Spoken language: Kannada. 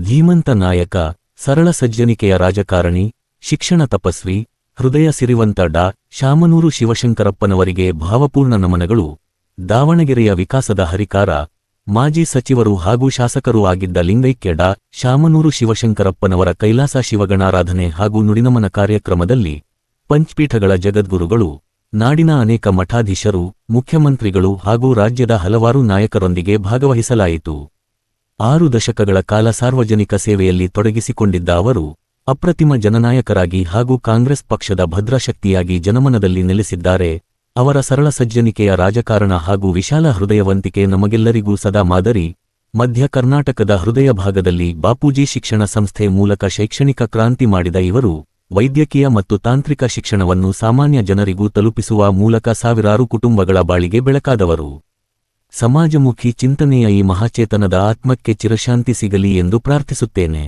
ಧೀಮಂತ ನಾಯಕ, ಸರಳ ಸಜ್ಜನಿಕೆಯ ರಾಜಕಾರಣಿ, ಶಿಕ್ಷಣ ತಪಸ್ವಿ, ಹೃದಯ ಸಿರಿವಂತ ಡಾ. ಶಾಮನೂರು ಶಿವಶಂಕರಪ್ಪನವರಿಗೆ ಭಾವಪೂರ್ಣ ನಮನಗಳು. ದಾವಣಗೆರೆಯ ವಿಕಾಸದ ಹರಿಕಾರ, ಮಾಜಿ ಸಚಿವರು ಹಾಗೂ ಶಾಸಕರೂ ಆಗಿದ್ದ ಲಿಂಗೈಕ್ಯ ಡಾ. ಶಾಮನೂರು ಶಿವಶಂಕರಪ್ಪನವರ ಕೈಲಾಸ ಶಿವಗಣಾರಾಧನೆ ಹಾಗೂ ನುಡಿನಮನ ಕಾರ್ಯಕ್ರಮದಲ್ಲಿ ಪಂಚಪೀಠಗಳ ಜಗದ್ಗುರುಗಳು, ನಾಡಿನ ಅನೇಕ ಮಠಾಧೀಶರು, ಮುಖ್ಯಮಂತ್ರಿಗಳು ಹಾಗೂ ರಾಜ್ಯದ ಹಲವಾರು ನಾಯಕರೊಂದಿಗೆ ಭಾಗವಹಿಸಲಾಯಿತು. 6 ದಶಕಗಳ ಕಾಲ ಸಾರ್ವಜನಿಕ ಸೇವೆಯಲ್ಲಿ ತೊಡಗಿಸಿಕೊಂಡಿದ್ದ ಅವರು ಅಪ್ರತಿಮ ಜನನಾಯಕರಾಗಿ ಹಾಗೂ ಕಾಂಗ್ರೆಸ್ ಪಕ್ಷದ ಭದ್ರಶಕ್ತಿಯಾಗಿ ಜನಮನದಲ್ಲಿ ನೆಲೆಸಿದ್ದಾರೆ. ಅವರ ಸರಳ ಸಜ್ಜನಿಕೆಯ ರಾಜಕಾರಣ ಹಾಗೂ ವಿಶಾಲ ಹೃದಯವಂತಿಕೆ ನಮಗೆಲ್ಲರಿಗೂ ಸದಾ ಮಾದರಿ. ಮಧ್ಯ ಕರ್ನಾಟಕದ ಹೃದಯ ಭಾಗದಲ್ಲಿ ಬಾಪೂಜಿ ಶಿಕ್ಷಣ ಸಂಸ್ಥೆ ಮೂಲಕ ಶೈಕ್ಷಣಿಕ ಕ್ರಾಂತಿ ಮಾಡಿದ ಇವರು ವೈದ್ಯಕೀಯ ಮತ್ತು ತಾಂತ್ರಿಕ ಶಿಕ್ಷಣವನ್ನು ಸಾಮಾನ್ಯ ಜನರಿಗೂ ತಲುಪಿಸುವ ಮೂಲಕ ಸಾವಿರಾರು ಕುಟುಂಬಗಳ ಬಾಳಿಗೆ ಬೆಳಕಾದವರು. ಸಮಾಜಮುಖಿ ಚಿಂತನೆಯ ಈ ಮಹಾಚೇತನದ ಆತ್ಮಕ್ಕೆ ಚಿರಶಾಂತಿ ಸಿಗಲಿ ಎಂದು ಪ್ರಾರ್ಥಿಸುತ್ತೇನೆ.